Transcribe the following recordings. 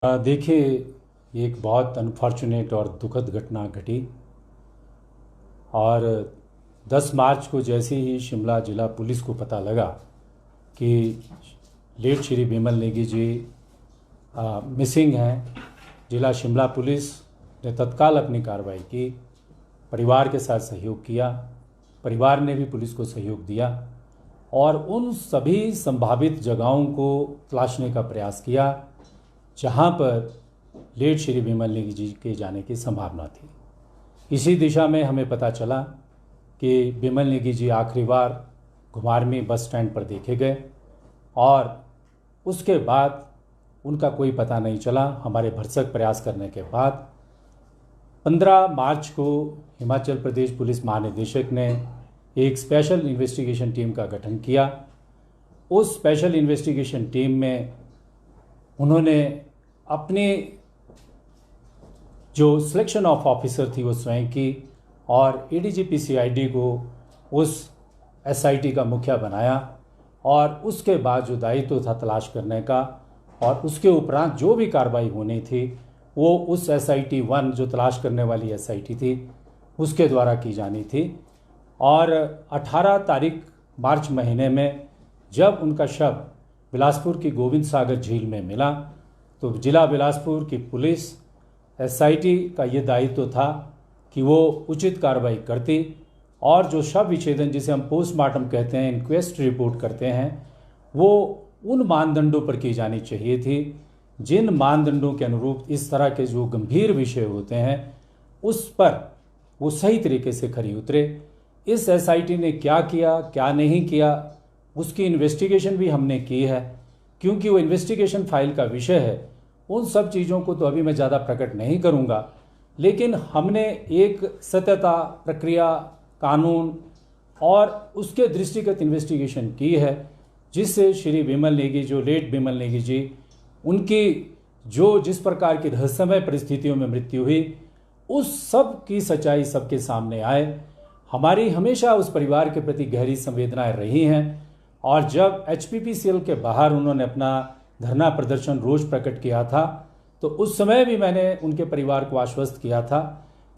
देखिए, एक बहुत अनफॉर्चुनेट और दुखद घटना घटी। और 10 मार्च को जैसे ही शिमला जिला पुलिस को पता लगा कि लेट श्री बिमल नेगी जी मिसिंग हैं, जिला शिमला पुलिस ने तत्काल अपनी कार्रवाई की, परिवार के साथ सहयोग किया। परिवार ने भी पुलिस को सहयोग दिया और उन सभी संभावित जगहों को तलाशने का प्रयास किया जहां पर लेट श्री बिमल नेगी जी के जाने की संभावना थी। इसी दिशा में हमें पता चला कि बिमल नेगी जी आखिरी बार घुमारवीं बस स्टैंड पर देखे गए और उसके बाद उनका कोई पता नहीं चला। हमारे भरसक प्रयास करने के बाद 15 मार्च को हिमाचल प्रदेश पुलिस महानिदेशक ने एक स्पेशल इन्वेस्टिगेशन टीम का गठन किया। उस स्पेशल इन्वेस्टिगेशन टीम में उन्होंने अपनी जो सिलेक्शन ऑफ ऑफिसर थी वो स्वयं की और एडीजीपी सीआईडी को उस एसआईटी का मुखिया बनाया और उसके बाद जो दायित्व था तलाश करने का और उसके उपरांत जो भी कार्रवाई होनी थी वो उस एसआईटी 1 जो तलाश करने वाली एसआईटी थी उसके द्वारा की जानी थी। और 18 तारीख मार्च महीने में जब उनका शव बिलासपुर की गोविंद सागर झील में मिला तो जिला बिलासपुर की पुलिस एसआईटी का ये दायित्व था कि वो उचित कार्रवाई करती और जो शव विच्छेदन जिसे हम पोस्टमार्टम कहते हैं, इंक्वेस्ट रिपोर्ट करते हैं, वो उन मानदंडों पर की जानी चाहिए थी जिन मानदंडों के अनुरूप इस तरह के जो गंभीर विषय होते हैं उस पर वो सही तरीके से खरी उतरे। इस एसआईटी ने क्या किया क्या नहीं किया उसकी इन्वेस्टिगेशन भी हमने की है, क्योंकि वो इन्वेस्टिगेशन फाइल का विषय है। उन सब चीज़ों को तो अभी मैं ज़्यादा प्रकट नहीं करूँगा, लेकिन हमने एक सत्यता, प्रक्रिया, कानून और उसके दृष्टिगत इन्वेस्टिगेशन की है जिससे श्री बिमल नेगी जो लेट बिमल नेगी जी उनकी जो जिस प्रकार की रहस्यमय परिस्थितियों में मृत्यु हुई उस सब की सच्चाई सबके सामने आए। हमारी हमेशा उस परिवार के प्रति गहरी संवेदनाएं रही हैं और जब एचपीपीसीएल के बाहर उन्होंने अपना धरना प्रदर्शन रोष प्रकट किया था तो उस समय भी मैंने उनके परिवार को आश्वस्त किया था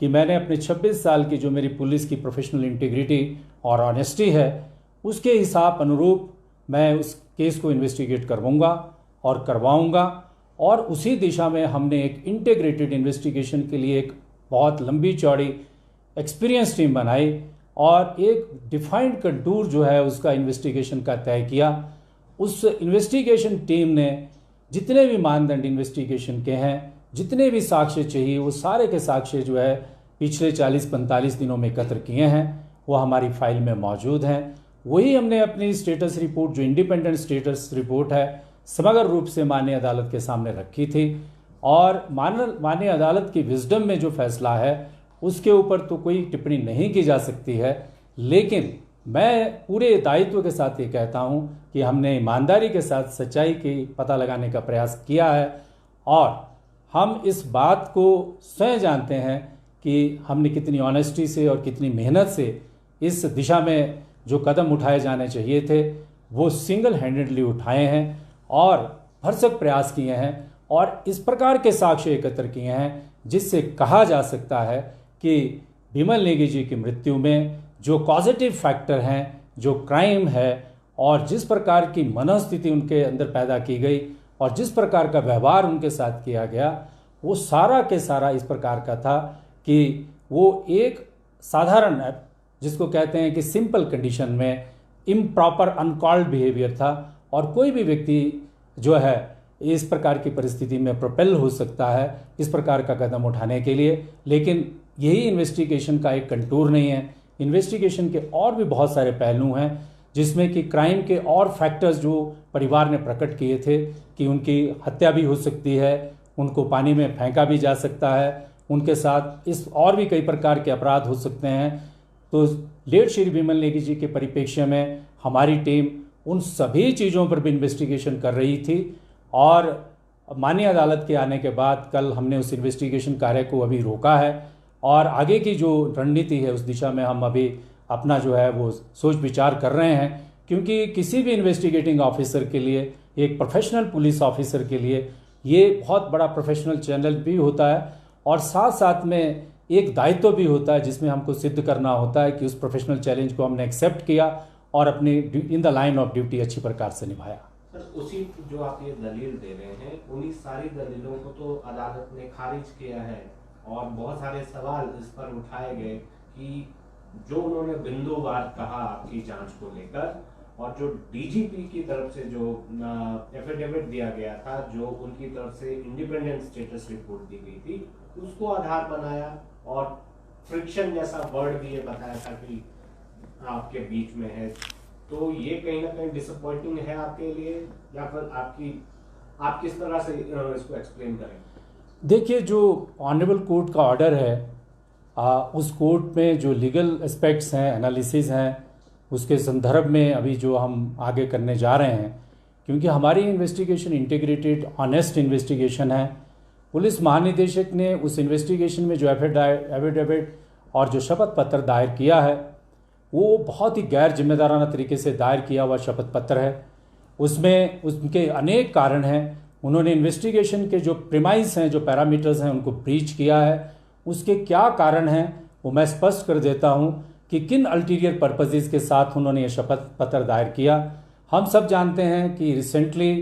कि मैंने अपने 26 साल की जो मेरी पुलिस की प्रोफेशनल इंटीग्रिटी और ऑनेस्टी है उसके हिसाब अनुरूप मैं उस केस को इन्वेस्टिगेट करवाऊंगा और करवाऊंगा। और उसी दिशा में हमने एक इंटीग्रेटेड इन्वेस्टिगेशन के लिए एक बहुत लंबी चौड़ी एक्सपीरियंस टीम बनाई और एक डिफाइंड कंटूर जो है उसका इन्वेस्टिगेशन का तय किया। उस इन्वेस्टिगेशन टीम ने जितने भी मानदंड इन्वेस्टिगेशन के हैं, जितने भी साक्ष्य चाहिए वो सारे के साक्ष्य जो है पिछले 40-45 दिनों में एकत्र किए हैं, वो हमारी फाइल में मौजूद हैं। वही हमने अपनी स्टेटस रिपोर्ट जो इंडिपेंडेंट स्टेटस रिपोर्ट है समग्र रूप से माननीय अदालत के सामने रखी थी और माननीय अदालत की विजडम में जो फैसला है उसके ऊपर तो कोई टिप्पणी नहीं की जा सकती है, लेकिन मैं पूरे दायित्व के साथ ये कहता हूँ कि हमने ईमानदारी के साथ सच्चाई की पता लगाने का प्रयास किया है और हम इस बात को स्वयं जानते हैं कि हमने कितनी ऑनेस्टी से और कितनी मेहनत से इस दिशा में जो कदम उठाए जाने चाहिए थे वो सिंगल हैंडेडली उठाए हैं और भरसक प्रयास किए हैं और इस प्रकार के साक्ष्य एकत्र किए हैं जिससे कहा जा सकता है कि बिमल नेगी जी की मृत्यु में जो पॉजिटिव फैक्टर हैं, जो क्राइम है और जिस प्रकार की मनोस्थिति उनके अंदर पैदा की गई और जिस प्रकार का व्यवहार उनके साथ किया गया वो सारा के सारा इस प्रकार का था कि वो एक साधारण जिसको कहते हैं कि सिंपल कंडीशन में इम्प्रॉपर अनकॉल्ड बिहेवियर था और कोई भी व्यक्ति जो है इस प्रकार की परिस्थिति में प्रोपेल हो सकता है इस प्रकार का कदम उठाने के लिए। लेकिन यही इन्वेस्टिगेशन का एक कंटूर नहीं है। इन्वेस्टिगेशन के और भी बहुत सारे पहलू हैं जिसमें कि क्राइम के और फैक्टर्स जो परिवार ने प्रकट किए थे कि उनकी हत्या भी हो सकती है, उनको पानी में फेंका भी जा सकता है, उनके साथ इस और भी कई प्रकार के अपराध हो सकते हैं। तो लेट श्री बिमल नेगी जी के परिप्रेक्ष्य में हमारी टीम उन सभी चीज़ों पर भी इन्वेस्टिगेशन कर रही थी और माननीय अदालत के आने के बाद कल हमने उस इन्वेस्टिगेशन कार्य को अभी रोका है और आगे की जो रणनीति है उस दिशा में हम अभी अपना जो है वो सोच विचार कर रहे हैं, क्योंकि किसी भी इन्वेस्टिगेटिंग ऑफिसर के लिए, एक प्रोफेशनल पुलिस ऑफिसर के लिए ये बहुत बड़ा प्रोफेशनल चैनल भी होता है और साथ साथ में एक दायित्व भी होता है जिसमें हमको सिद्ध करना होता है कि उस प्रोफेशनल चैलेंज को हमने एक्सेप्ट किया और अपनी in the line of duty अच्छी प्रकार से निभाया। सर, उसी जो आप ये दलील दे रहे हैं उन्हीं सारी दलीलों को तो अदालत ने खारिज किया है और बहुत सारे सवाल इस पर उठाए गए कि जो उन्होंने बिंदुवार कहा आपकी जांच को लेकर और जो डीजीपी की तरफ से जो एफिडेविट दिया गया था, जो उनकी तरफ से इंडिपेंडेंट स्टेटस रिपोर्ट दी गई थी, उसको आधार बनाया और फ्रिक्शन जैसा वर्ड भी ये बताया था कि आपके बीच में है। तो ये कहीं ना कहीं डिसअपॉइंटिंग है आपके लिए या फिर आप किस तरह से इसको एक्सप्लेन करें? देखिए, जो ऑनरेबल कोर्ट का ऑर्डर है उस कोर्ट में जो लीगल एस्पेक्ट्स हैं, एनालिसिस हैं, उसके संदर्भ में अभी जो हम आगे करने जा रहे हैं, क्योंकि हमारी इन्वेस्टिगेशन इंटीग्रेटेड ऑनेस्ट इन्वेस्टिगेशन है। पुलिस महानिदेशक ने उस इन्वेस्टिगेशन में जो एफिडेविट और जो शपथ पत्र दायर किया है वो बहुत ही गैर जिम्मेदाराना तरीके से दायर किया हुआ शपथ पत्र है। उसमें उनके अनेक कारण हैं। उन्होंने इन्वेस्टिगेशन के जो प्रीमाइस हैं, जो पैरामीटर्स हैं, उनको ब्रीच किया है। उसके क्या कारण हैं वो मैं स्पष्ट कर देता हूं कि किन अल्टीरियर पर्पसेस के साथ उन्होंने ये शपथ पत्र दायर किया। हम सब जानते हैं कि रिसेंटली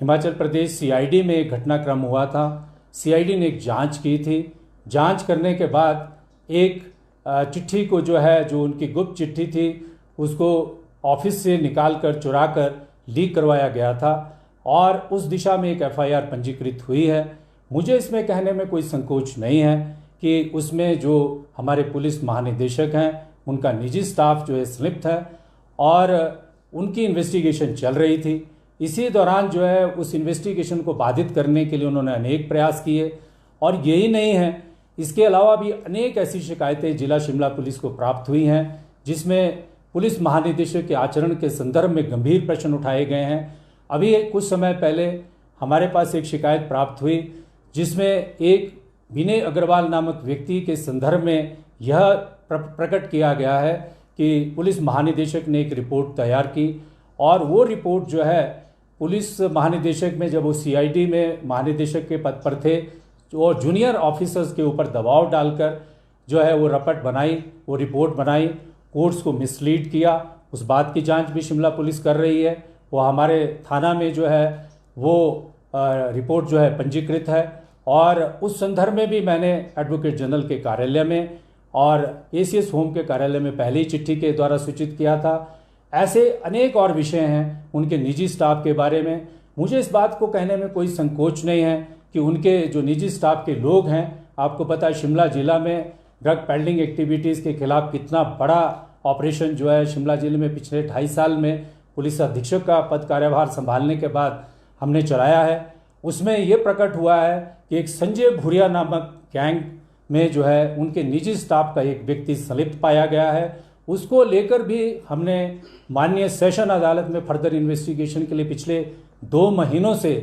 हिमाचल प्रदेश सीआईडी में एक घटनाक्रम हुआ था। सीआईडी ने एक जांच की थी। जांच करने के बाद एक चिट्ठी को जो उनकी गुप्त चिट्ठी थी उसको ऑफिस से निकाल कर चुरा कर लीक करवाया गया था और उस दिशा में एक एफआईआर पंजीकृत हुई है। मुझे इसमें कहने में कोई संकोच नहीं है कि उसमें जो हमारे पुलिस महानिदेशक हैं उनका निजी स्टाफ जो है संलिप्त है और उनकी इन्वेस्टिगेशन चल रही थी। इसी दौरान जो है उस इन्वेस्टिगेशन को बाधित करने के लिए उन्होंने अनेक प्रयास किए और यही नहीं है, इसके अलावा भी अनेक ऐसी शिकायतें जिला शिमला पुलिस को प्राप्त हुई हैं जिसमें पुलिस महानिदेशक के आचरण के संदर्भ में गंभीर प्रश्न उठाए गए हैं। अभी कुछ समय पहले हमारे पास एक शिकायत प्राप्त हुई जिसमें एक विनय अग्रवाल नामक व्यक्ति के संदर्भ में यह प्रकट किया गया है कि पुलिस महानिदेशक ने एक रिपोर्ट तैयार की और वो रिपोर्ट जो है पुलिस महानिदेशक में जब वो सीआईडी में महानिदेशक के पद पर थे और जूनियर ऑफिसर्स के ऊपर दबाव डालकर जो है वो रपट बनाई, वो रिपोर्ट बनाई, कोर्ट्स को मिसलीड किया। उस बात की जांच भी शिमला पुलिस कर रही है। वो हमारे थाना में जो है वो रिपोर्ट जो है पंजीकृत है और उस संदर्भ में भी मैंने एडवोकेट जनरल के कार्यालय में और एसीएस होम के कार्यालय में पहले ही चिट्ठी के द्वारा सूचित किया था। ऐसे अनेक और विषय हैं उनके निजी स्टाफ के बारे में। मुझे इस बात को कहने में कोई संकोच नहीं है कि उनके जो निजी स्टाफ के लोग हैं, आपको पता है शिमला जिला में ड्रग पेडलिंग एक्टिविटीज़ के खिलाफ कितना बड़ा ऑपरेशन जो है शिमला जिले में पिछले 2.5 साल में पुलिस अधीक्षक का पद कार्यभार संभालने के बाद हमने चलाया है। उसमें ये प्रकट हुआ है कि एक संजय भूरिया नामक गैंग में जो है उनके निजी स्टाफ का एक व्यक्ति संलिप्त पाया गया है। उसको लेकर भी हमने माननीय सेशन अदालत में फर्दर इन्वेस्टिगेशन के लिए पिछले 2 महीनों से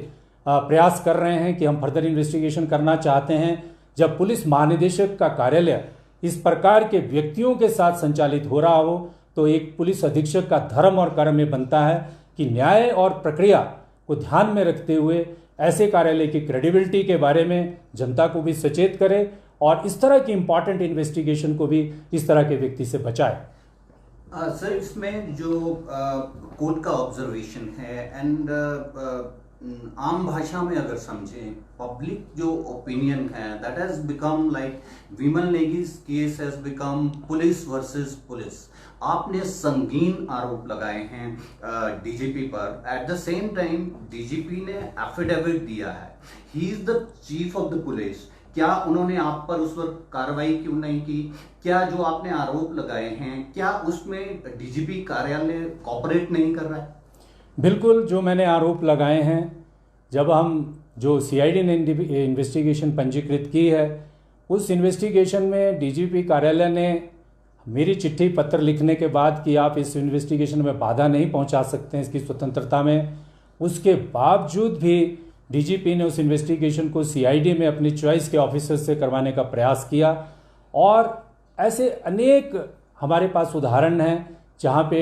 प्रयास कर रहे हैं कि हम फर्दर इन्वेस्टिगेशन करना चाहते हैं। जब पुलिस महानिदेशक का कार्यालय इस प्रकार के व्यक्तियों के साथ संचालित हो रहा हो तो एक पुलिस अधीक्षक का धर्म और कर्म में बनता है कि न्याय और प्रक्रिया को ध्यान में रखते हुए ऐसे कार्यालय की क्रेडिबिलिटी के बारे में जनता को भी सचेत करे और इस तरह की इंपॉर्टेंट इन्वेस्टिगेशन को भी इस तरह के व्यक्ति से बचाए। सर, इसमें जो कोर्ट का ऑब्जर्वेशन है एंड आम भाषा में अगर समझें, पब्लिक जो ओपिनियन है that has become like Vimal Negi's case has become police versus police. आपने संगीन आरोप लगाए हैं डीजीपी पर। At the same time DGP ने एफिडेविट दिया है, he is the chief of the police. क्या उन्होंने आप पर उस वक्त कार्रवाई क्यों नहीं की? क्या जो आपने आरोप लगाए हैं क्या उसमें डीजीपी कार्यालय कोऑपरेट नहीं कर रहा है? बिल्कुल, जो मैंने आरोप लगाए हैं, जब हम जो सीआईडी ने इन्वेस्टिगेशन पंजीकृत की है उस इन्वेस्टिगेशन में डीजीपी कार्यालय ने मेरी चिट्ठी पत्र लिखने के बाद कि आप इस इन्वेस्टिगेशन में बाधा नहीं पहुंचा सकते हैं इसकी स्वतंत्रता में, उसके बावजूद भी डीजीपी ने उस इन्वेस्टिगेशन को सीआईडी में अपनी चॉइस के ऑफिसर से करवाने का प्रयास किया। और ऐसे अनेक हमारे पास उदाहरण हैं जहां पे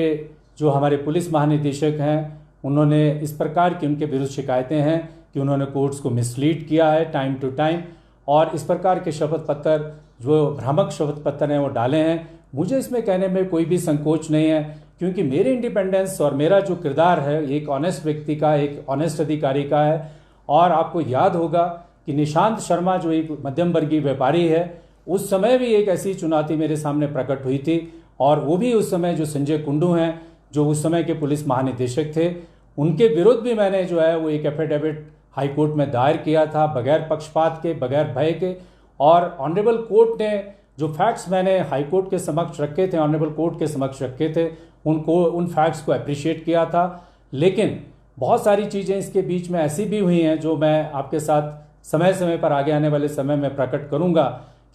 जो हमारे पुलिस महानिदेशक हैं उन्होंने इस प्रकार की उनके विरुद्ध शिकायतें हैं कि उन्होंने कोर्ट्स को मिसलीड किया है टाइम टू टाइम, और इस प्रकार के शपथ पत्र जो भ्रामक शपथ पत्र हैं वो डाले हैं। मुझे इसमें कहने में कोई भी संकोच नहीं है, क्योंकि मेरे इंडिपेंडेंस और मेरा जो किरदार है एक ऑनेस्ट व्यक्ति का, एक ऑनेस्ट अधिकारी का है। और आपको याद होगा कि निशांत शर्मा जो एक मध्यम वर्गीय व्यापारी है, उस समय भी एक ऐसी चुनौती मेरे सामने प्रकट हुई थी, और वो भी उस समय जो संजय कुंडू हैं जो उस समय के पुलिस महानिदेशक थे, उनके विरुद्ध भी मैंने जो है वो एक एफिडेविट हाई कोर्ट में दायर किया था, बगैर पक्षपात के, बगैर भय के। और ऑनरेबल कोर्ट ने जो फैक्ट्स मैंने हाई कोर्ट के समक्ष रखे थे, ऑनरेबल कोर्ट के समक्ष रखे थे, उन फैक्ट्स को अप्रिशिएट किया था। लेकिन बहुत सारी चीज़ें इसके बीच में ऐसी भी हुई हैं जो मैं आपके साथ समय समय पर आगे आने वाले समय में प्रकट करूंगा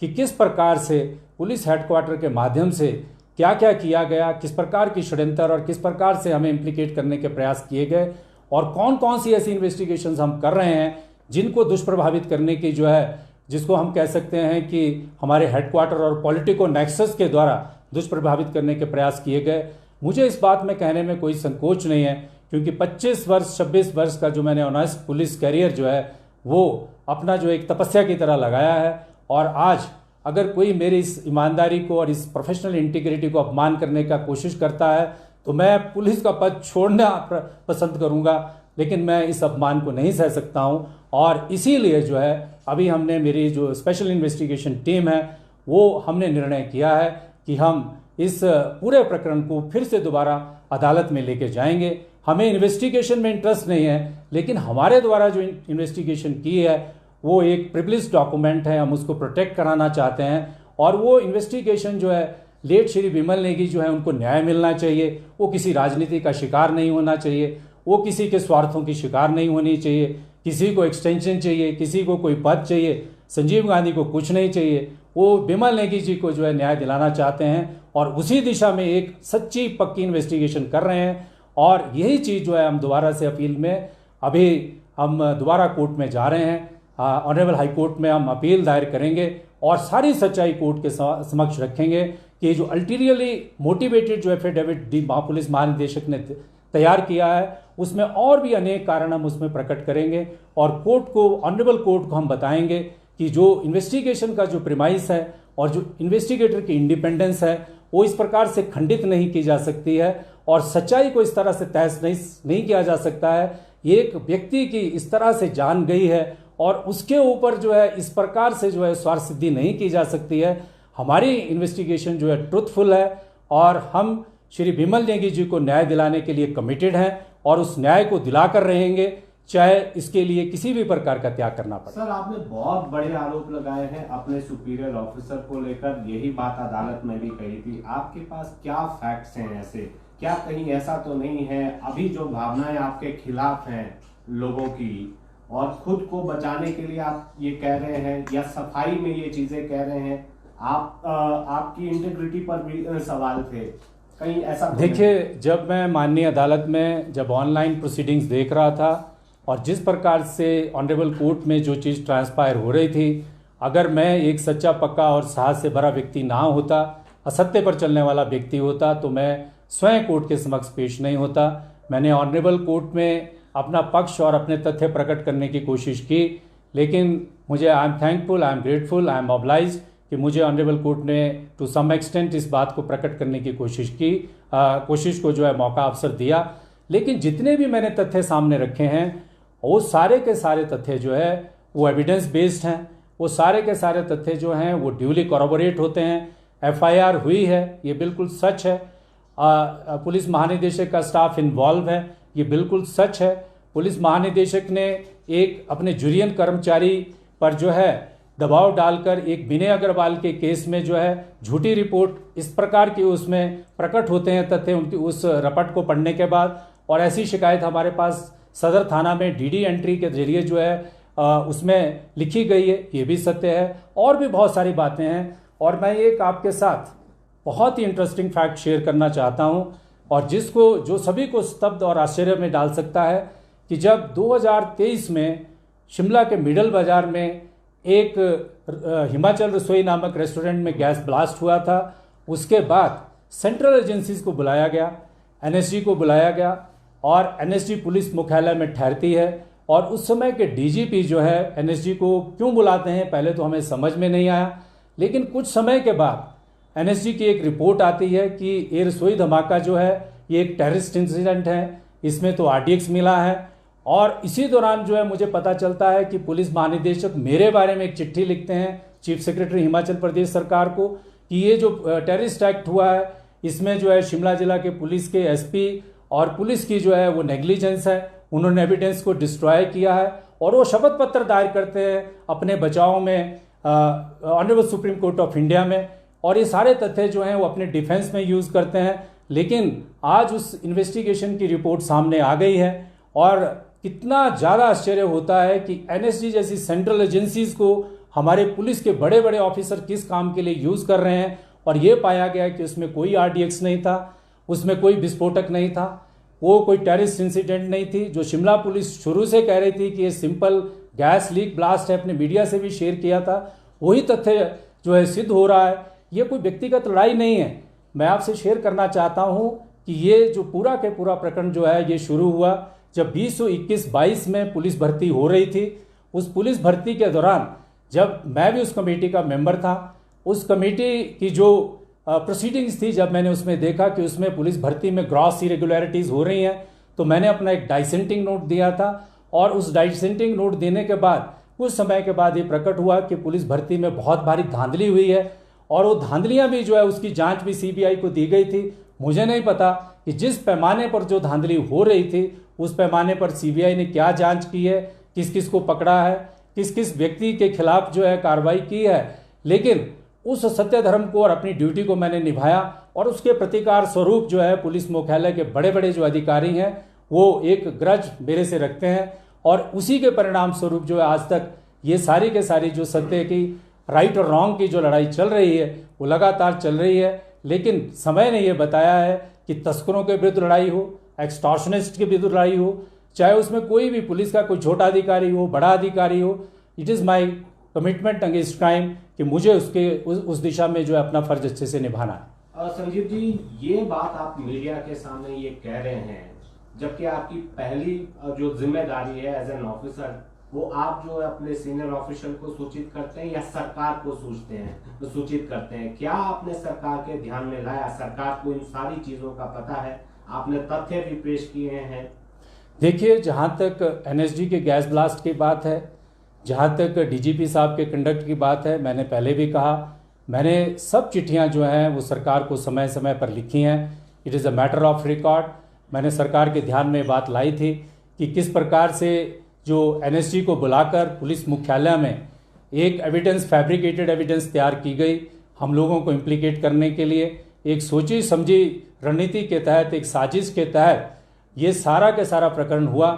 कि किस प्रकार से पुलिस हेडक्वार्टर के माध्यम से क्या क्या किया गया, किस प्रकार की षड्यंत्र और किस प्रकार से हमें इम्प्लीकेट करने के प्रयास किए गए, और कौन कौन सी ऐसी इन्वेस्टिगेशंस हम कर रहे हैं जिनको दुष्प्रभावित करने की जो है, जिसको हम कह सकते हैं कि हमारे हेडक्वार्टर और पॉलिटिको नेक्सस के द्वारा दुष्प्रभावित करने के प्रयास किए गए। मुझे इस बात में कहने में कोई संकोच नहीं है, क्योंकि 25 वर्ष 26 वर्ष का जो मैंने ऑनेस्ट पुलिस करियर जो है वो अपना जो एक तपस्या की तरह लगाया है। और आज अगर कोई मेरी इस ईमानदारी को और इस प्रोफेशनल इंटीग्रिटी को अपमान करने का कोशिश करता है तो मैं पुलिस का पद छोड़ना पसंद करूंगा, लेकिन मैं इस अपमान को नहीं सह सकता हूं। और इसीलिए जो है अभी हमने, मेरी जो स्पेशल इन्वेस्टिगेशन टीम है वो हमने निर्णय किया है कि हम इस पूरे प्रकरण को फिर से दोबारा अदालत में लेके जाएंगे। हमें इन्वेस्टिगेशन में इंटरेस्ट नहीं है, लेकिन हमारे द्वारा जो इन्वेस्टिगेशन की है वो एक प्रिविलेज डॉक्यूमेंट है, हम उसको प्रोटेक्ट कराना चाहते हैं। और वो इन्वेस्टिगेशन जो है, लेट श्री विमल नेगी जो है उनको न्याय मिलना चाहिए, वो किसी राजनीति का शिकार नहीं होना चाहिए, वो किसी के स्वार्थों की शिकार नहीं होनी चाहिए, किसी को एक्सटेंशन चाहिए, किसी को कोई पद चाहिए, संजीव गांधी को कुछ नहीं चाहिए। वो विमल नेगी जी को जो है न्याय दिलाना चाहते हैं और उसी दिशा में एक सच्ची पक्की इन्वेस्टिगेशन कर रहे हैं। और यही चीज़ जो है हम दोबारा से अपील में, अभी हम दोबारा कोर्ट में जा रहे हैं, ऑनरेबल हाई कोर्ट में हम अपील दायर करेंगे और सारी सच्चाई कोर्ट के समक्ष रखेंगे कि जो अल्टीरियरली मोटिवेटेड जो एफिडेविट पुलिस महानिदेशक ने तैयार किया है उसमें और भी अनेक कारण हम उसमें प्रकट करेंगे। और कोर्ट को, ऑनरेबल कोर्ट को हम बताएंगे कि जो इन्वेस्टिगेशन का जो प्रीमाइस है और जो इन्वेस्टिगेटर की इंडिपेंडेंस है वो इस प्रकार से खंडित नहीं की जा सकती है और सच्चाई को इस तरह से तहस नहीं किया जा सकता है। एक व्यक्ति की इस तरह से जान गई है और उसके ऊपर जो है इस प्रकार से जो है स्वार्थ सिद्धि नहीं की जा सकती है। हमारी इन्वेस्टिगेशन जो है ट्रुथफुल है और हम श्री विमल नेगी जी को न्याय दिलाने के लिए कमिटेड हैं और उस न्याय को दिलाकर रहेंगे, चाहे इसके लिए किसी भी प्रकार का त्याग करना पड़े। सर, आपने बहुत बड़े आरोप लगाए हैं अपने सुपीरियर ऑफिसर को लेकर, यही बात अदालत में भी कही थी। आपके पास क्या फैक्ट्स हैं ऐसे? क्या कहीं ऐसा तो नहीं है अभी जो भावनाएं आपके खिलाफ हैं लोगों की और खुद को बचाने के लिए आप ये कह रहे हैं या सफाई में ये चीजें कह रहे हैं? आपकी इंटीग्रिटी पर भी सवाल थे, कहीं ऐसा तो? देखिए, जब मैं माननीय अदालत में जब ऑनलाइन प्रोसीडिंग्स देख रहा था और जिस प्रकार से ऑनरेबल कोर्ट में जो चीज़ ट्रांसपायर हो रही थी, अगर मैं एक सच्चा पक्का और साहस से भरा व्यक्ति ना होता, असत्य पर चलने वाला व्यक्ति होता, तो मैं स्वयं कोर्ट के समक्ष पेश नहीं होता। मैंने ऑनरेबल कोर्ट में अपना पक्ष और अपने तथ्य प्रकट करने की कोशिश की, लेकिन मुझे I am thankful, I am grateful, I am obliged कि मुझे ऑनरेबल कोर्ट ने टू सम एक्सटेंट इस बात को प्रकट करने की कोशिश को जो है मौका अवसर दिया। लेकिन जितने भी मैंने तथ्य सामने रखे हैं वो सारे के सारे तथ्य जो है वो एविडेंस बेस्ड हैं। वो सारे के सारे तथ्य जो हैं वो ड्यूली कॉरोबोरेट होते हैं। एफआईआर हुई है, ये बिल्कुल सच है। पुलिस महानिदेशक का स्टाफ इन्वॉल्व है, ये बिल्कुल सच है। पुलिस महानिदेशक ने एक अपने जूनियर कर्मचारी पर जो है दबाव डालकर एक विनय अग्रवाल के केस में जो है झूठी रिपोर्ट इस प्रकार की उसमें प्रकट होते हैं तथ्य उनकी उस रपट को पढ़ने के बाद। और ऐसी शिकायत हमारे पास सदर थाना में डीडी एंट्री के जरिए जो है उसमें लिखी गई है, ये भी सत्य है। और भी बहुत सारी बातें हैं और मैं एक आपके साथ बहुत ही इंटरेस्टिंग फैक्ट शेयर करना चाहता हूं और जो सभी को स्तब्ध और आश्चर्य में डाल सकता है कि जब 2023 में शिमला के मिडल बाजार में एक हिमाचल रसोई नामक रेस्टोरेंट में गैस ब्लास्ट हुआ था, उसके बाद सेंट्रल एजेंसीज को बुलाया गया, एनएसजी को बुलाया गया और एनएसजी पुलिस मुख्यालय में ठहरती है और उस समय के डीजीपी जो है एनएसजी को क्यों बुलाते हैं पहले तो हमें समझ में नहीं आया, लेकिन कुछ समय के बाद एनएसजी की एक रिपोर्ट आती है कि ये रसोई धमाका जो है ये एक टेररिस्ट इंसिडेंट है, इसमें तो आरडीएक्स मिला है। और इसी दौरान जो है मुझे पता चलता है कि पुलिस महानिदेशक मेरे बारे में एक चिट्ठी लिखते हैं चीफ सेक्रेटरी हिमाचल प्रदेश सरकार को कि ये जो टेररिस्ट एक्ट हुआ है इसमें जो है शिमला जिला के पुलिस के एसपी और पुलिस की जो है वो नेग्लिजेंस है, उन्होंने एविडेंस को डिस्ट्रॉय किया है। और वो शपथ पत्र दायर करते हैं अपने बचाव में honourable supreme court of India में, और ये सारे तथ्य जो हैं वो अपने डिफेंस में यूज़ करते हैं। लेकिन आज उस इन्वेस्टिगेशन की रिपोर्ट सामने आ गई है और कितना ज़्यादा आश्चर्य होता है कि एनएसजी जैसी सेंट्रल एजेंसीज को हमारे पुलिस के बड़े बड़े ऑफिसर किस काम के लिए यूज़ कर रहे हैं। और ये पाया गया कि उसमें कोई आरडीएक्स नहीं था, उसमें कोई विस्फोटक नहीं था, वो कोई टेररिस्ट इंसिडेंट नहीं थी। जो शिमला पुलिस शुरू से कह रही थी कि ये सिंपल गैस लीक ब्लास्ट है, अपने मीडिया से भी शेयर किया था, वही तथ्य जो है सिद्ध हो रहा है। ये कोई व्यक्तिगत लड़ाई नहीं है। मैं आपसे शेयर करना चाहता हूँ कि ये जो पूरा के पूरा प्रकरण जो है ये शुरू हुआ जब 2021-22 में पुलिस भर्ती हो रही थी। उस पुलिस भर्ती के दौरान जब मैं भी उस कमेटी का मेंबर था, उस कमेटी की जो प्रोसीडिंग्स थी, जब मैंने उसमें देखा कि उसमें पुलिस भर्ती में ग्रॉस इरेगुलरिटीज़ हो रही हैं, तो मैंने अपना एक डाइसेंटिंग नोट दिया था। और उस डाइसेंटिंग नोट देने के बाद कुछ समय के बाद ये प्रकट हुआ कि पुलिस भर्ती में बहुत भारी धांधली हुई है और वो धांधलियाँ भी जो है उसकी जांच भी सीबीआई को दी गई थी। मुझे नहीं पता कि जिस पैमाने पर जो धांधली हो रही थी उस पैमाने पर सीबीआई ने क्या जांच की है, किस किस को पकड़ा है, किस किस व्यक्ति के खिलाफ जो है कार्रवाई की है। लेकिन उस सत्य धर्म को और अपनी ड्यूटी को मैंने निभाया और उसके प्रतिकार स्वरूप जो है पुलिस मुख्यालय के बड़े बड़े जो अधिकारी हैं वो एक ग्रज मेरे से रखते हैं और उसी के परिणाम स्वरूप जो है आज तक ये सारी के सारी जो सत्य की राइट और रॉन्ग की जो लड़ाई चल रही है वो लगातार चल रही है। लेकिन समय ने ये बताया है कि तस्करों के विरुद्ध लड़ाई हो, एक्सटॉर्शनिस्ट के विरुद्ध लड़ाई हो, चाहे उसमें कोई भी पुलिस का कोई छोटा अधिकारी हो, बड़ा अधिकारी हो, it is my commitment against crime कि मुझे उस दिशा में जो है अपना फर्ज अच्छे से निभाना है। संजीव जी, ये बात आप मीडिया के सामने ये कह रहे हैं, जबकि आपकी पहली जो जिम्मेदारी है एज एन ऑफिसर वो आप जो है अपने सीनियर ऑफिसर को सूचित करते हैं या सरकार को सूचित करते हैं। क्या आपने सरकार के ध्यान में लाया? सरकार को इन सारी चीजों का पता है, आपने तथ्य भी पेश किए हैं। देखिए, जहाँ तक एनएसजी के गैस ब्लास्ट की बात है, जहाँ तक डीजीपी साहब के कंडक्ट की बात है, मैंने पहले भी कहा, मैंने सब चिट्ठियाँ जो हैं वो सरकार को समय समय पर लिखी हैं। It is a matter of record. मैंने सरकार के ध्यान में बात लाई थी कि किस प्रकार से जो एनएसजी को बुलाकर पुलिस मुख्यालय में एक एविडेंस, फैब्रिकेटेड एविडेंस तैयार की गई हम लोगों को इम्प्लीकेट करने के लिए। एक सोची समझी रणनीति के तहत, एक साजिश के तहत ये सारा के सारा प्रकरण हुआ।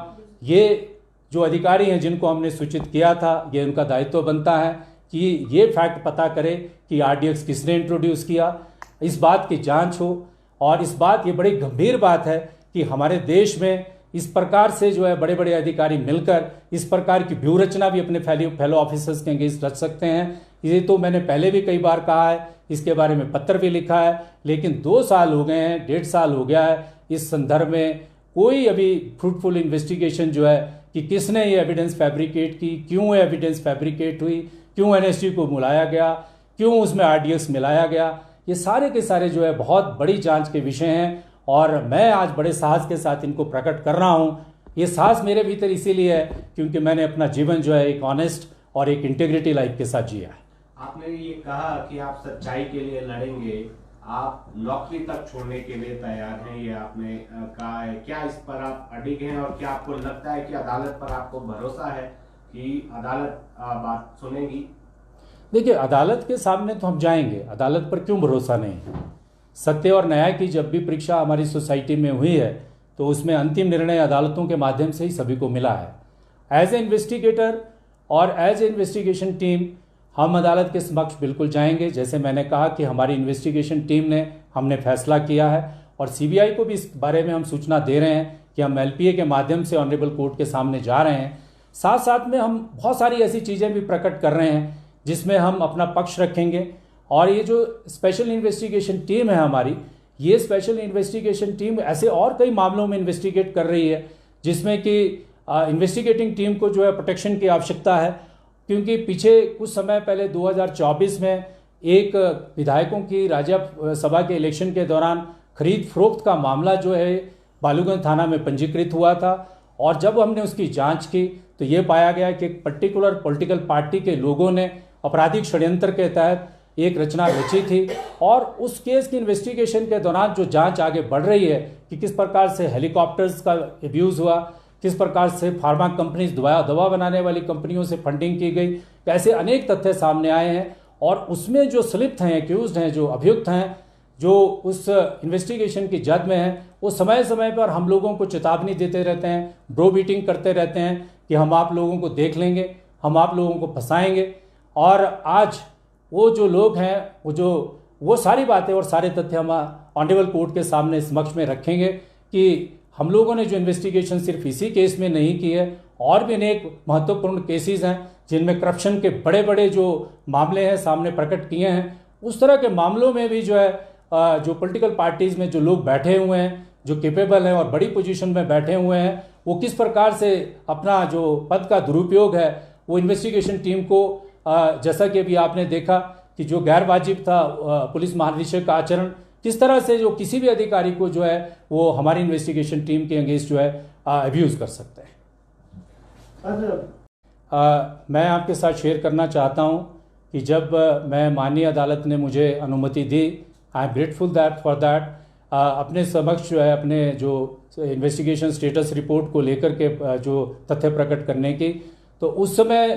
ये जो अधिकारी हैं जिनको हमने सूचित किया था, ये उनका दायित्व बनता है कि ये फैक्ट पता करें कि आरडीएक्स किसने इंट्रोड्यूस किया, इस बात की जांच हो। और इस बात, ये बड़ी गंभीर बात है कि हमारे देश में इस प्रकार से जो है बड़े बड़े अधिकारी मिलकर इस प्रकार की व्यूह रचना भी अपने फेलो ऑफिसर्स के अगेंस्ट रच सकते हैं। ये तो मैंने पहले भी कई बार कहा है, इसके बारे में पत्र भी लिखा है, लेकिन 2 साल हो गए हैं, 1.5 साल हो गया है, इस संदर्भ में कोई अभी फ्रूटफुल इन्वेस्टिगेशन जो है कि किसने ये एविडेंस फैब्रिकेट की, क्यों एविडेंस फैब्रिकेट हुई, क्यों एनएसजी को बुलाया गया, क्यों उसमें आरडीएक्स मिलाया गया, ये सारे के सारे जो है बहुत बड़ी जांच के विषय हैं। और मैं आज बड़े साहस के साथ इनको प्रकट कर रहा हूँ। ये साहस मेरे भीतर इसीलिए है क्योंकि मैंने अपना जीवन जो है एक ऑनेस्ट और एक इंटीग्रिटी लाइफ के साथ जिया है। आपने ये कहा कि आप सच्चाई के लिए लड़ेंगे, आप नौकरी तक छोड़ने के लिए तैयार हैं, ये आपने कहा है। क्या इस पर आप अडिग हैं और क्या आपको लगता है कि अदालत पर आपको भरोसा है कि अदालत बात सुनेगी? देखिए, अदालत के सामने तो हम जाएंगे, अदालत पर क्यों भरोसा नहीं है। सत्य और न्याय की जब भी परीक्षा हमारी सोसाइटी में हुई है तो उसमें अंतिम निर्णय अदालतों के माध्यम से ही सभी को मिला है। एज ए इन्वेस्टिगेटर और एज ए इन्वेस्टिगेशन टीम हम अदालत के समक्ष बिल्कुल जाएंगे। जैसे मैंने कहा कि हमारी इन्वेस्टिगेशन टीम ने हमने फैसला किया है और सीबीआई को भी इस बारे में हम सूचना दे रहे हैं कि हम एलपीए के माध्यम से ऑनरेबल कोर्ट के सामने जा रहे हैं। साथ साथ में हम बहुत सारी ऐसी चीज़ें भी प्रकट कर रहे हैं जिसमें हम अपना पक्ष रखेंगे। और ये जो स्पेशल इन्वेस्टिगेशन टीम है हमारी, ये स्पेशल इन्वेस्टिगेशन टीम ऐसे और कई मामलों में इन्वेस्टिगेट कर रही है जिसमें कि इन्वेस्टिगेटिंग टीम को जो है प्रोटेक्शन की आवश्यकता है, क्योंकि पीछे कुछ समय पहले 2024 में एक विधायकों की राज्यसभा के इलेक्शन के दौरान खरीद फरोख्त का मामला जो है बालूगंज थाना में पंजीकृत हुआ था, और जब हमने उसकी जांच की तो ये पाया गया कि एक पर्टिकुलर पॉलिटिकल पार्टी के लोगों ने आपराधिक षड्यंत्र के तहत एक रचना रची थी। और उस केस की इन्वेस्टिगेशन के दौरान जो जांच आगे बढ़ रही है कि किस प्रकार से हेलीकॉप्टर्स का एब्यूज़ हुआ, किस प्रकार से फार्मा कंपनीज दवा बनाने वाली कंपनियों से फंडिंग की गई, ऐसे अनेक तथ्य सामने आए हैं। और उसमें जो संलिप्त हैं, एक्यूज्ड हैं, जो अभियुक्त हैं, जो उस इन्वेस्टिगेशन की जद में हैं, वो समय समय पर हम लोगों को चेतावनी देते रहते हैं, ब्रो बीटिंग करते रहते हैं कि हम आप लोगों को देख लेंगे, हम आप लोगों को फंसाएंगे। और आज वो जो लोग हैं वो सारी बातें और सारे तथ्य हम ऑनरेबल कोर्ट के सामने समक्ष में रखेंगे कि हम लोगों ने जो इन्वेस्टिगेशन सिर्फ इसी केस में नहीं की है, और भी अनेक महत्वपूर्ण केसेस हैं जिनमें करप्शन के बड़े बड़े जो मामले हैं सामने प्रकट किए हैं। उस तरह के मामलों में भी जो है जो पॉलिटिकल पार्टीज़ में जो लोग बैठे हुए हैं, जो कैपेबल हैं और बड़ी पोजीशन में बैठे हुए हैं, वो किस प्रकार से अपना जो पद का दुरुपयोग है वो इन्वेस्टिगेशन टीम को, जैसा कि अभी आपने देखा कि जो गैर वाजिब था पुलिस महानिदेशक का आचरण, किस तरह से जो किसी भी अधिकारी को जो है वो हमारी इन्वेस्टिगेशन टीम के अगेंस्ट जो है अब्यूज़ कर सकते हैं। मैं आपके साथ शेयर करना चाहता हूं कि जब मैं माननीय अदालत ने मुझे अनुमति दी, I am grateful for that, अपने समक्ष जो है अपने जो इन्वेस्टिगेशन स्टेटस रिपोर्ट को लेकर के जो तथ्य प्रकट करने की, तो उस समय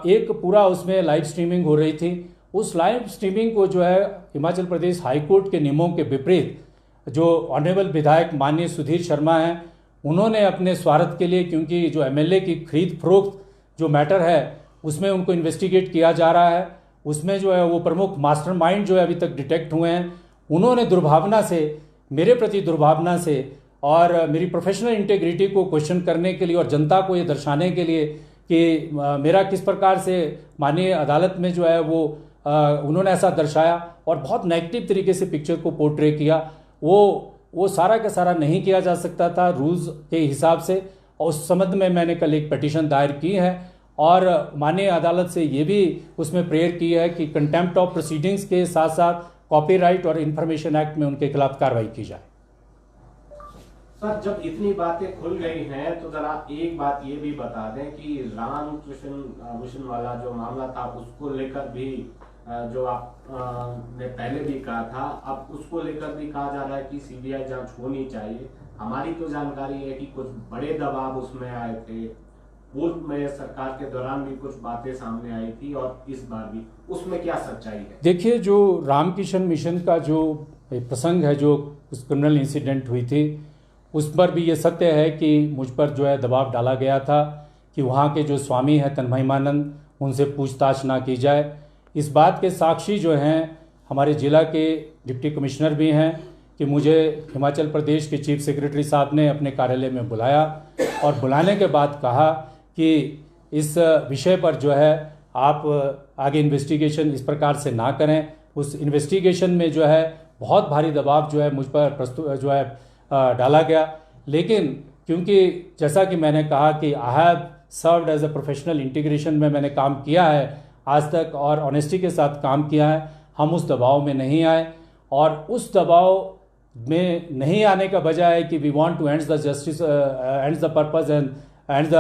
एक पूरा उसमें लाइव स्ट्रीमिंग हो रही थी। उस लाइव स्ट्रीमिंग को जो है हिमाचल प्रदेश हाई कोर्ट के नियमों के विपरीत जो ऑनरेबल विधायक माननीय सुधीर शर्मा हैं, उन्होंने अपने स्वार्थ के लिए, क्योंकि जो एमएलए की खरीद फरोख्त जो मैटर है उसमें उनको इन्वेस्टिगेट किया जा रहा है, उसमें जो है वो प्रमुख मास्टरमाइंड जो है अभी तक डिटेक्ट हुए हैं, उन्होंने दुर्भावना से, मेरे प्रति दुर्भावना से और मेरी प्रोफेशनल इंटेग्रिटी को क्वेश्चन करने के लिए और जनता को ये दर्शाने के लिए कि मेरा किस प्रकार से माननीय अदालत में जो है वो उन्होंने ऐसा दर्शाया और बहुत नेगेटिव तरीके से पिक्चर को पोर्ट्रे किया, वो सारा का सारा नहीं किया जा सकता था रूल्स के हिसाब से। और उस संबंध में मैंने कल एक पिटीशन दायर की है और माननीय अदालत से ये भी उसमें प्रेयर की है कि कंटेम्प्ट ऑफ प्रोसीडिंग्स के साथ साथ कॉपीराइट और इंफॉर्मेशन एक्ट में उनके खिलाफ कार्रवाई की जाए। सर, जब इतनी बातें खुल गई हैं तो जरा एक बात ये भी बता दें कि रामकृष्ण मिशन वाला जो मामला था उसको लेकर भी जो आप ने पहले भी कहा था, अब उसको लेकर भी कहा जा रहा है कि सीबीआई जांच होनी चाहिए। हमारी तो जानकारी है कि कुछ बड़े दबाव उसमें आए थे, पूर्व में सरकार के दौरान भी कुछ बातें सामने आई थी और इस बार भी, उसमें क्या सच्चाई है? देखिए, जो रामकृष्ण मिशन का जो प्रसंग है, जो उस क्रिमिनल इंसिडेंट हुई थी, उस पर भी ये सत्य है कि मुझ पर जो है दबाव डाला गया था कि वहाँ के जो स्वामी हैं तन्महिमानंद, उनसे पूछताछ ना की जाए। इस बात के साक्षी जो हैं हमारे ज़िला के डिप्टी कमिश्नर भी हैं कि मुझे हिमाचल प्रदेश के चीफ सेक्रेटरी साहब ने अपने कार्यालय में बुलाया और बुलाने के बाद कहा कि इस विषय पर जो है आप आगे इन्वेस्टिगेशन इस प्रकार से ना करें। उस इन्वेस्टिगेशन में जो है बहुत भारी दबाव जो है मुझ पर जो है डाला गया, लेकिन क्योंकि जैसा कि मैंने कहा कि I have served as a professional integration में मैंने काम किया है आज तक और ऑनेस्टी के साथ काम किया है, हम उस दबाव में नहीं आए। और उस दबाव में नहीं आने का वजह है कि we want to end the justice, and the purpose and the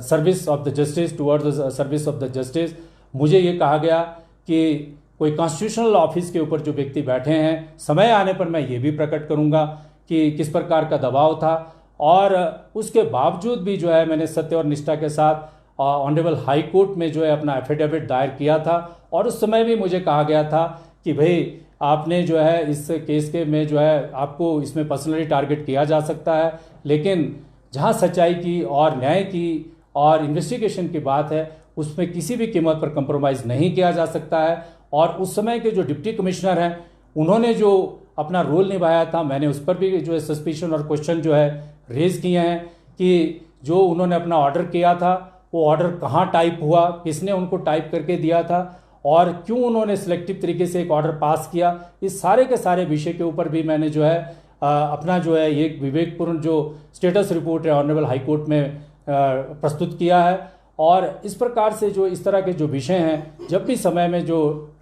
service of the justice toward the service of the justice. मुझे ये कहा गया कि कोई कॉन्स्टिट्यूशनल ऑफिस के ऊपर जो व्यक्ति बैठे हैं, समय आने पर मैं ये भी प्रकट करूंगा कि किस प्रकार का दबाव था। और उसके बावजूद भी जो है मैंने सत्य और निष्ठा के साथ ऑनरेबल हाई कोर्ट में जो है अपना एफिडेविट दायर किया था और उस समय भी मुझे कहा गया था कि भाई आपने जो है इस केस के में जो है आपको इसमें पर्सनली टारगेट किया जा सकता है, लेकिन जहां सच्चाई की और न्याय की और इन्वेस्टिगेशन की बात है उसमें किसी भी कीमत पर कंप्रोमाइज़ नहीं किया जा सकता है। और उस समय के जो डिप्टी कमिश्नर हैं उन्होंने जो अपना रोल निभाया था, मैंने उस पर भी जो है सस्पिशन और क्वेश्चन जो है रेज किए हैं कि जो उन्होंने अपना ऑर्डर किया था वो ऑर्डर कहाँ टाइप हुआ, किसने उनको टाइप करके दिया था और क्यों उन्होंने सिलेक्टिव तरीके से एक ऑर्डर पास किया। इस सारे के सारे विषय के ऊपर भी मैंने जो है अपना जो है ये विवेकपूर्ण जो स्टेटस रिपोर्ट है ऑनरेबल हाई कोर्ट में प्रस्तुत किया है। और इस प्रकार से जो इस तरह के जो विषय हैं, जब भी समय में जो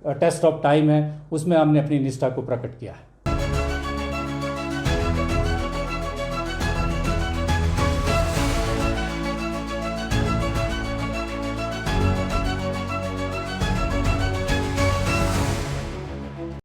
टेस्ट ऑफ टाइम है उसमें हमने अपनी निष्ठा को प्रकट किया है।